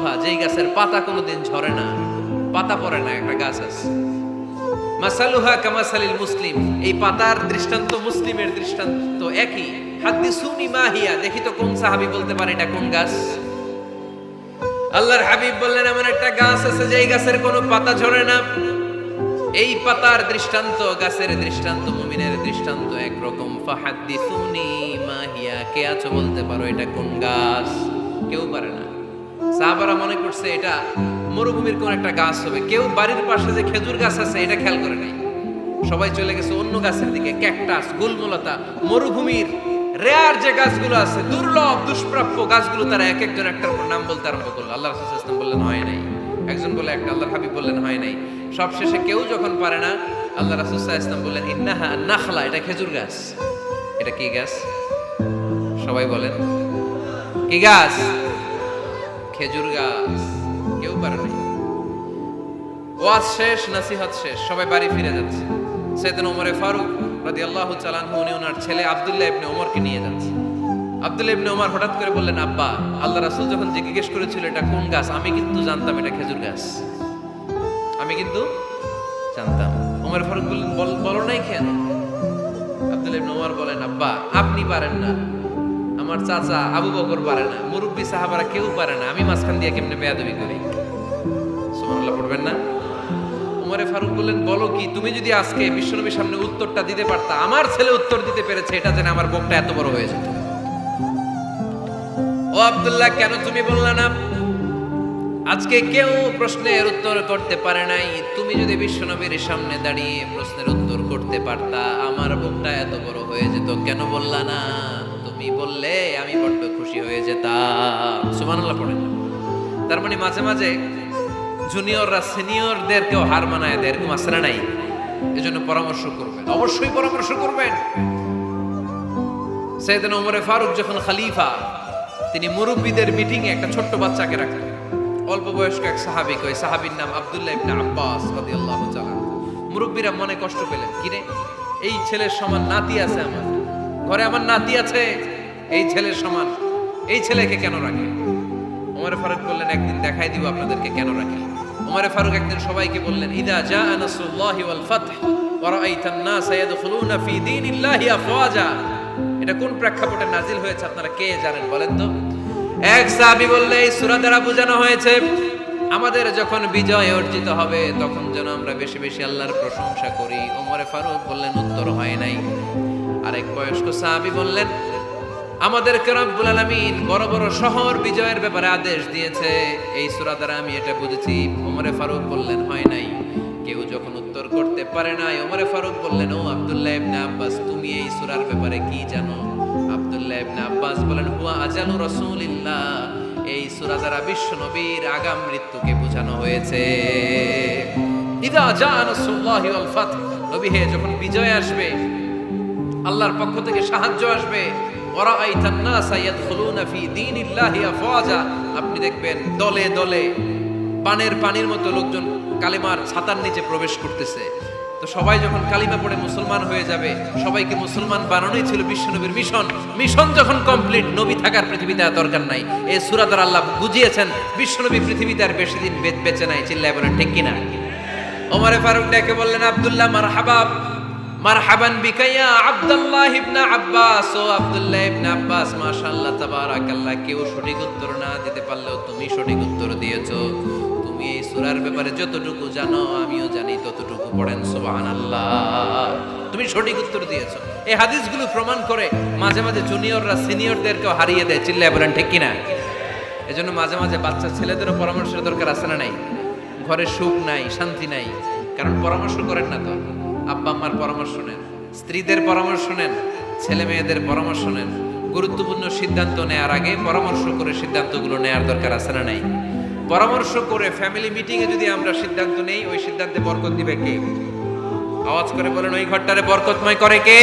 মাসালুহা, যেই গাছের পাতা কোনোদিন ঝরে না, পাতা পড়ে না, একটা গাছ আছে। মাসালুহা কামাসালিল মুসলিম, এই পাতার দৃষ্টান্ত মুসলিমের দৃষ্টান্ত একই। হাদিসুনি মাহিয়া, দেখি তো কোন সাহাবী বলতে পারে এটা কোন গাছ। আল্লাহর হাবিব বললেন এমন একটা গাছ আছে যেই গাছের কোনো পাতা ঝরে না। এই পাতার দৃষ্টান্ত, গাছের দৃষ্টান্ত, মুমিনের দৃষ্টান্ত একরকম। ফাহাদিসুনি মাহিয়া, কে আছো বলতে পারো এটা কোন গাছ? কেউ পারে না। সাহাবারা মনে করছে এটা মরুভূমির কোন একটা গাছ হবে। কেউ বাড়ির পাশে যে খেজুর গাছ আছে এটা খেয়াল করে নাই। সবাই চলে গেছে অন্য গাছের দিকে, ক্যাকটাস, গুলমলতা, মরুভূমির রেয়ার যে গাছগুলো আছে, দুর্লভ দুষ্প্রাপ্য গাছগুলো, তারা এক একজন একটার উপর নাম বলতে আরম্ভ করলো। আল্লাহ রাসূল সাল্লাল্লাহু আলাইহি ওয়াসাল্লাম বললেন হয় নাই। একজন বলে একটা, আল্লাহর হাবিব বললেন হয় নাই। সবশেষে কেউ যখন পারে না, আল্লাহ রাসূল সাল্লাল্লাহু আলাইহি ওয়াসাল্লাম বললেন ইন্নাহা নাখলা, এটা খেজুর গাছ। এটা কি গাছ? সবাই বলেন কি গাছ? খেজুর গাছ। কেউ পারে নাই। ওয়াজ শেষ, নসিহত শেষ, সবাই বাড়ি ফিরে যাচ্ছে। সাইয়েদনা ওমর ফারুক রাদিয়াল্লাহু তাআলা আনহু উনি ওনার ছেলে আব্দুল্লাহ ইবনে ওমরকে নিয়ে যাচ্ছে। আব্দুল্লাহ ইবনে ওমর হঠাৎ করে বললেন, আব্বা, আল্লাহ রাসূল যখন জিজ্ঞেস করেছিল এটা কোন গাছ, আমি কিন্তু জানতাম এটা খেজুর গাছ। আমি কিন্তু জানতাম। ওমর ফারুক বললেন, বলো নাই কেন? আব্দুল্লাহ ইবনে ওমর বলেন, আব্বা, আপনি পারেন না, আমার চাচা আবু বকর পারে না, মুরব্বী সাহাবারা কেউ পারে না, আমি মাঝখান দিয়ে কেমনে বেয়াদবি করি? সুবহানাল্লাহ পড়বেন না? ওমর ফারুক বললেন, বলো কি? তুমি যদি আজকে বিশ্বনবীর সামনে উত্তরটা দিতে পারতা, আমার ছেলে উত্তর দিতে পেরেছে, এটা জেনে আমার বুকটা এত বড় হয়ে যেত। ও আব্দুল্লাহ, কেন তুমি বললা না? আজকে কেউ প্রশ্নের উত্তর করতে পারে নাই, তুমি যদি বিশ্বনবীর সামনে দাঁড়িয়ে প্রশ্নের উত্তর করতে পারতা, আমার বুকটা এত বড় হয়ে যেত। কেন বললা না? তুমি বললে আমি বড্ড খুশি হয়ে যেতাম। সুবহানাল্লাহ পড়েন। তার মানে মাঝে মাঝে জুনিয়ররা সিনিয়রদেরকেও হার মানায় দেয়, এরকম আছে না নাই? এজন্য পরামর্শ করবেন, অবশ্যই পরামর্শ করবেন। সাইয়েদনা ওমর ফারুক যখন খলিফা, তিনি মুরব্বীদের মিটিং এ একটা ছোট্ট বাচ্চাকে রাখলেন, অল্প বয়স্ক এক সাহাবী। ওই সাহাবীর নাম আব্দুল্লাহ ইবনে আব্বাস রাদিয়াল্লাহু তাআলা। মুরব্বীরা মনে কষ্ট পেলেন, কিরে, এই ছেলের সমান নাতি আছে আমার ঘরে, আমার নাতি আছে, এই ছেলের সমান, এই ছেলেকে কেন রাখে? ওমর ফারুক বললেন, একদিন দেখাই দিব আপনাদেরকে কেন রাখে। ওমর ফারুক একদিন সবাইকে বললেন, ইদা জাআ নাসরুল্লাহি ওয়াল ফাতহ ওয়া রাআইতান নাসা ইয়াদখুলুনা ফি দীনিল্লাহি আফওয়াজা। এটা কোন প্রেক্ষাপটে নাজিল হয়েছে আপনারা কে জানেন বলেন তো? এক সাহাবী বললে, এই সূরা দ্বারা বোঝানো হয়েছে আমাদের যখন বিজয় অর্জিত হবে তখন যেন আমরা বেশি বেশি আল্লাহর প্রশংসা করি। ওমর ফারুক বললেন, উত্তর হয় নাই। আরেক বয়স্ক সাহাবী বললেন, আমাদেরকে রব্বুল আলামিন বড় বড় শহর বিজয়ের ব্যাপারে আদেশ দিয়েছে, এই সূরা দ্বারা আমি এটা বুঝেছি। ওমর ফারুক বললেন, হয় নাই। কেউ যখন উত্তর করতে পারে নাই, ওমর ফারুক বললেন, ও আব্দুল্লাহ ইবনে আব্বাস, তুমি এই সূরার ব্যাপারে কি জানো? আব্দুল্লাহ ইবনে আব্বাস বলেন, হুয়া আজালু রাসূলিল্লাহ, এই সূরা দ্বারা বিশ্ব নবীর আগাম মৃত্যুকে বোঝানো হয়েছে। ইদা জাআ নাসরুল্লাহি ওয়াল ফাতহ, নবী হে, যখন বিজয় আসবে, আল্লাহর পক্ষ থেকে সাহায্য আসবে, ওয়ারাআইতান নাসা ইয়াদখুলুনা ফি দীনিল্লাহি আফওয়াজা, আপনি দেখবেন দলে দলে পানির মতো লোকজন কালিমার ছাতার নিচে প্রবেশ করতেছে। তো সবাই যখন কালিমা পড়ে মুসলমান হয়ে যাবে, সবাইকে মুসলমান বানানোই ছিল বিশ্বনবীর মিশন। মিশন যখন কমপ্লিট, নবী থাকার পৃথিবীতে আর দরকার নাই। এই সূরা দ্বারা আল্লাহ বুঝিয়েছেন বিশ্বনবী পৃথিবীতে আর বেশি দিন বেঁচে নাই। চিল্লায় বলেন ঠিক কিনা? ওমর ফারুক ডেকে বললেন, আব্দুল্লাহ, মারহাবা, মারহাবান বিকা ইয়া আব্দুল্লাহ ইবনে আব্বাস। ও আব্দুল্লাহ ইবনে আব্বাস, মাশাআল্লাহ, তাবারাকাল্লাহ। কেউ সঠিক উত্তর না দিতে পারলেও তুমি সঠিক উত্তর দিয়েছো। তুমি এই সূরার ব্যাপারে যতটুকু জানো আমিও জানি ততটুকু। পড়েন সুবহানাল্লাহ। তুমি সঠিক উত্তর দিয়েছো। এই হাদিসগুলো প্রমাণ করে মাঝে মাঝে জুনিয়ররা সিনিয়রদেরকেও হারিয়ে দেয়। চিল্লায় বলেন ঠিক কিনা? এজন্য মাঝে মাঝে বাচ্চা ছেলেদেরও পরামর্শের দরকার আছে না নাই? ঘরে সুখ নাই, শান্তি নাই, কারণ পরামর্শ করেন না তো। আব্বা আম্মার পরামর্শ নেন, স্ত্রীদের পরামর্শ নেন, ছেলে মেয়েদের পরামর্শ নেন। গুরুত্বপূর্ণ সিদ্ধান্ত নেওয়ার আগে পরামর্শ করে সিদ্ধান্তগুলো নেওয়ার দরকার আছে না নাই? পরামর্শ করে ফ্যামিলি মিটিং এ যদি আমরা সিদ্ধান্ত নেই, ওই সিদ্ধান্তে বরকত দিবে কে? আওয়াজ করে বলেন, ওই ঘরটারে বরকতময় করে কে?